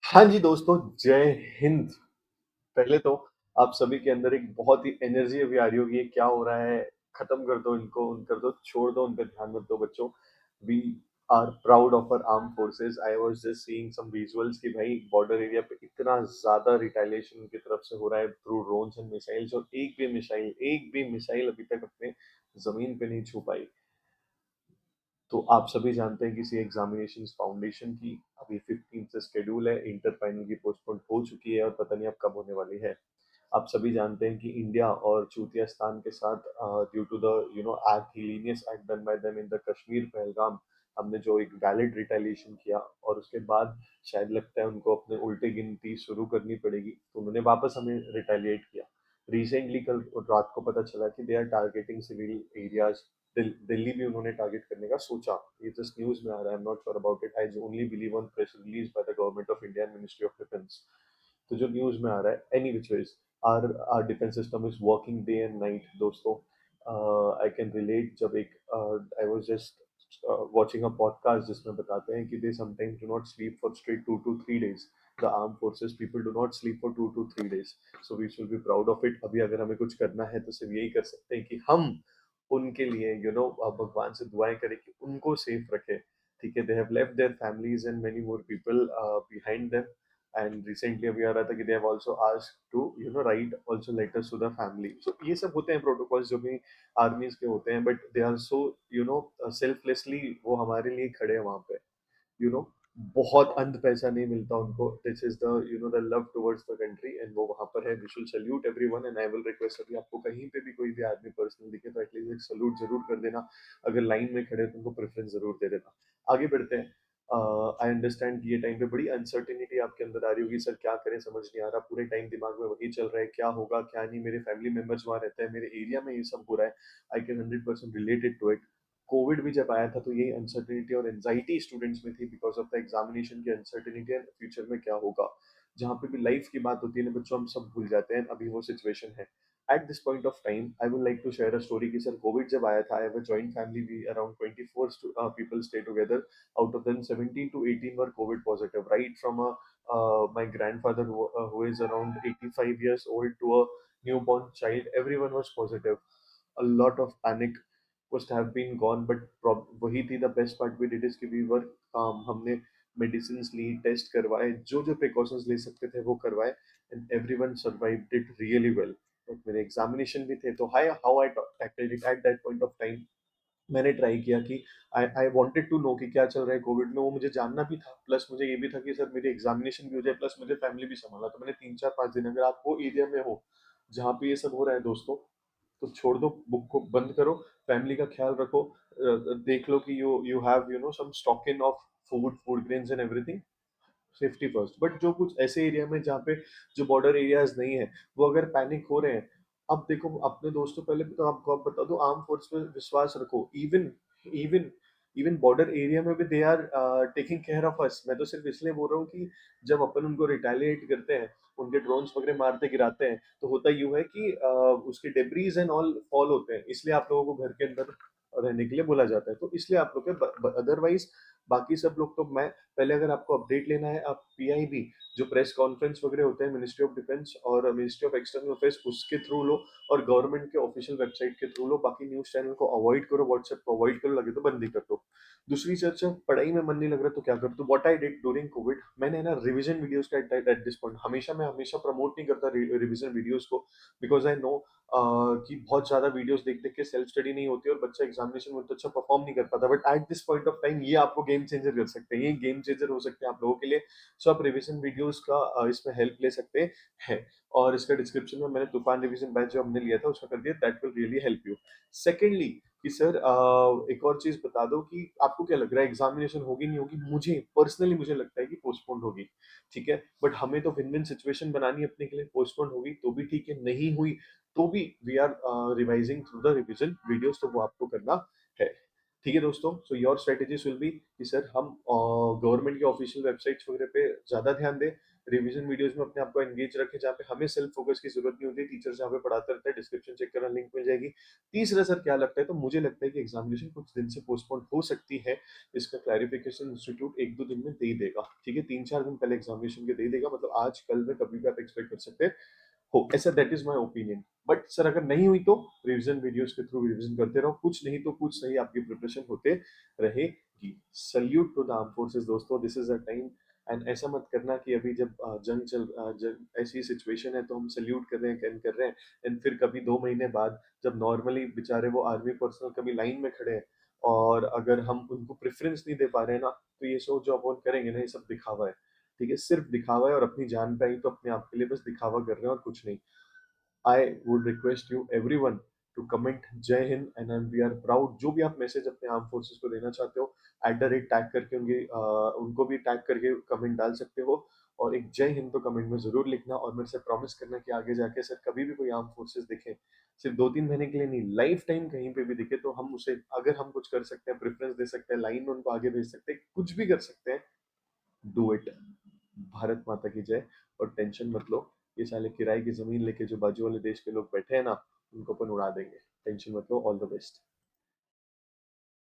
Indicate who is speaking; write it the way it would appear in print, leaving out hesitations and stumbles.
Speaker 1: हाँ जी दोस्तों, जय हिंद। पहले तो आप सभी के अंदर एक बहुत ही एनर्जी अभी आ रही होगी, ये क्या हो रहा है? खत्म कर दो इनको, उन कर दो, छोड़ दो, उन पे ध्यान मत दो बच्चों। We are proud of our arm forces. I was just seeing some visuals कि भाई बॉर्डर एरिया पे इतना ज्यादा रिटालिएशन उनकी तरफ से हो रहा है थ्रू ड्रोन्स एंड मिसाइल्स, और एक भी मिसाइल अभी तक अपने जमीन पे नहीं छू पाई। तो आप सभी जानते हैं कि सी एग्जामिनेशन फाउंडेशन की अभी 15 से शेड्यूल है, इंटर फाइनल की पोस्टपोन हो चुकी है और पता नहीं अब कब होने वाली है। आप सभी जानते हैं कि इंडिया और चूतियास्तान के साथ due to the act heinous act done by them in the Kashmir Pahalgam, हमने जो एक वैलिड रिटेलिएशन किया और उसके बाद शायद लगता है उनको अपने उल्टे गिनती शुरू करनी पड़ेगी, तो उन्होंने वापस हमें रिटेलिएट किया। रिसेंटली कल रात को पता चला कि they are targeting civil areas. Delhi भी उन्होंने टारगेट करने का सोचा। ये जस्ट न्यूज में आ रहा है, I am not sure about it, I only believe on press release by the government of India and ministry of defence. तो जो न्यूज में आ रहा है, any which ways, our defence system is working day and night दोस्तों। I can relate, जब एक I was just watching a podcast जिसमें बताते हैं कि they sometimes do not sleep for straight 2 to 3 days. The armed forces people do not sleep for 2 to 3 days. So we should be proud of it. अभी अगर हमें कुछ करना है तो सिर्फ यही कर सकते हैं कि हम उनके लिए भगवान से दुआएं करें कि उनको सेफ रखे। ठीक है, they have left their families and many more people behind them. And recently अभी आ रहा था कि they have also asked to write also letters to the family. So ये सब होते हैं प्रोटोकॉल्स जो भी आर्मीज के होते हैं, but they are so selflessly वो हमारे लिए खड़े हैं वहां पे। यू नो बहुत अंध पैसा नहीं मिलता उनको। This is the the love towards the country and वो वहां पर है। We should salute everyone and I will request, अभी आपको कहीं पे भी कोई भी आदमी पर्सनल दिखे तो एटलीस्ट एक सल्यूट जरूर कर देना। अगर लाइन में खड़े तो उनको प्रेफरेंस जरूर दे देना। आगे बढ़ते हैं। आई अंडरस्टैंड कि ये टाइम पे बड़ी अनसर्टेनिटी आपके अंदर आ रही होगी, सर क्या करें समझ नहीं आ रहा, पूरे टाइम दिमाग में वही चल रहा है, क्या होगा क्या नहीं, मेरे फैमिली मेंबर्स वहां रहते हैं, मेरे एरिया में ये सब हो रहा है। I can 100% related to it. Covid भी जब आया था तो यही अनसर्टेनिटी और एंजाइटी स्टूडेंट्स में थी बिकॉज ऑफ द एग्जामिनेशन की अनसर्टेनिटी एंड फ्यूचर में क्या होगा। जहाँ पे भी लाइफ की बात होती है ना बच्चों, हम सब भूल जाते हैं, अभी वो सिचुएशन है। At this point of time I would like to share a story कि सर कोविड जब आया था, I have a joint family, we around 24 people stay together. Out of them 17 to 18 were covid positive, right from my grandfather who is around 85 years old to a newborn child, everyone was positive. A lot of panic must have been gone, but वही थी the best part we did is कि we were हमने medicine ली, test करवाए, जो जो precautions ले सकते थे वो करवाए, and everyone survived it really well. मेरे एग्जामिनेशन भी थे, तो hi how I tackled it at that point of time. मैंने ट्राई किया कि आई आई वांटेड टू नो कि क्या चल रहा है कोविड में, वो मुझे जानना भी था, प्लस मुझे ये भी था कि सर मेरी एग्जामिनेशन भी हो जाए प्लस मुझे फैमिली भी संभालना। तो मैंने 3 4 5 दिन, अगर आप वो एरिया में हो जहाँ पे ये सब हो रहा है दोस्तों, तो छोड़ दो, बुक को बंद करो, फैमिली का ख्याल रखो। देख लो कि you have some stock in of food grains and everything, safety first. But जो कुछ ऐसे एरिया में जहाँ पे जो बॉर्डर एरियाज नहीं है, वो अगर पैनिक हो रहे हैं, अब देखो अपने दोस्तों, पहले भी तो आपको आप बता दो, आर्म फोर्स पे विश्वास रखो। Even even even border area में भी they are taking care of us. मैं तो सिर्फ इसलिए बोल रहा हूँ कि जब अपन उनको रिटेलिएट करते हैं, उनके ड्रोन्स वगैरह मारते गिराते हैं, तो होता यूं है कि उसके डेब्रीज एंड ऑल फॉल होते हैं, इसलिए आप लोगों को घर के अंदर रहने के लिए बोला जाता है, तो इसलिए आप लोग के, अदरवाइज बाकी सब लोग तो मैं, पहले अगर आपको अपडेट लेना है, आप पीआईबी जो प्रेस कॉन्फ्रेंस वगैरह होते हैं मिनिस्ट्री ऑफ डिफेंस और मिनिस्ट्री ऑफ एक्सटर्नल अफेयर्स, उसके थ्रू लो, और गवर्नमेंट के ऑफिशियल वेबसाइट के थ्रू लो। बाकी न्यूज चैनल को अवॉइड करो, व्हाट्सएप को अवॉइड करो, लगे तो बंद ही कर दो। दूसरी चर्चा, पढ़ाई में मन नहीं लग रहा तो क्या कर दो, what I did during Covid, मैंने ना रिवीजन वीडियोस का एट दिस पॉइंट, मैं हमेशा प्रमोट नहीं करता रिवीजन वीडियोस को, बिकॉज आई नो कि बहुत ज्यादा वीडियोस देख देख के सेल्फ स्टडी नहीं होती और बच्चा एग्जामिनेशन में तो अच्छा परफॉर्म नहीं कर पाता। But at this point of time ये आपको गेम चेंजर कर सकते हैं, ये गेम चेंजर हो सकते हैं आप लोगों के लिए। सो आप रिवीजन वीडियोस का इसमें हेल्प ले सकते हैं, और इसका डिस्क्रिप्शन में मैंने तूफान रिवीजन बैच जो हमने लिया था उसका कर दिया, that will really help you. Secondly कि सर एक और चीज बता दो कि आपको क्या लग रहा है, एग्जामिनेशन होगी नहीं होगी? मुझे पर्सनली मुझे लगता है कि पोस्टपोन होगी। ठीक है, बट हमें तो विन विन सिचुएशन बनानी है अपने के लिए। पोस्टपोन होगी तो भी ठीक है, नहीं हुई तो भी we are revising through the revision videos, तो वो आपको करना है। ठीक है दोस्तों, so your strategies will be कि सर हम गवर्नमेंट के ऑफिशियल वेबसाइट्स वगैरह पे ज्यादा ध्यान दें, रिवीजन वीडियोस में अपने आप को एंगेज रखें, जहाँ पे हमें सेल्फ फोकस की जरूरत नहीं होती, टीचर जहाँ पे पढ़ाता रहता है, डिस्क्रिप्शन चेक करना, लिंक मिल जाएगी। तीसरा सर क्या लगता है, तो मुझे लगता है कि एग्जामिनेशन कुछ दिन से पोस्टपोन हो सकती है। इसका क्लैरिफिकेशन इंस्टीट्यूट 1-2 दिन में दे ही देगा, ठीक है? 3-4 दिन पहले एग्जामिनेशन के दे ही देगा, मतलब आज कल में कभी भी आप एक्सपेक्ट कर सकते हो ऐसा, that is my opinion. But sir अगर नहीं हुई तो रिवीजन वीडियोस के थ्रू रिवीजन करते रहो, कुछ नहीं तो कुछ सही आपकी प्रिपरेशन होते रहेगी। Salute to the arm forces दोस्तों, this is a time. And ऐसा मत करना कि अभी जब जंग ऐसी सिचुएशन है तो हम सल्यूट कर रहे हैं, कैन कर रहे हैं, एंड फिर कभी 2 महीने बाद जब नॉर्मली बेचारे वो आर्मी पर्सनल कभी लाइन में खड़े हैं, और अगर हम उनको प्रेफरेंस नहीं दे पा रहे हैं ना, तो ये सोच जो अपन करेंगे ना, ये सब दिखावा है। ठीक है, सिर्फ दिखावा है, और अपनी जान पे आई तो अपने आप के लिए बस दिखावा कर रहे हैं और कुछ नहीं। I would request you everyone to comment Jai Hind and we are proud. जो भी आप मैसेज अपने आर्म फोर्सेस को देना चाहते हो, @ टैग करके उनको भी टैग करके कमेंट डाल सकते हो, और एक जय हिंद तो कमेंट में जरूर लिखना, और मेरे से प्रॉमिस करना कि आगे जाके सर कभी भी कोई आर्म फोर्सेस दिखे, सिर्फ 2-3 महीने के लिए नहीं, लाइफ टाइम कहीं पे भी दिखे, तो हम उसे, अगर हम कुछ कर सकते हैं, प्रेफरेंस दे सकते हैं, लाइन में उनको आगे भेज सकते हैं, कुछ भी कर सकते हैं, डू इट। भारत माता की जय। और टेंशन मत लो, ये साले किराए की जमीन लेके जो बाजू वाले देश के लोग बैठे हैं ना, उनको अपन उड़ा देंगे। टेंशन मत लो, ऑल द बेस्ट।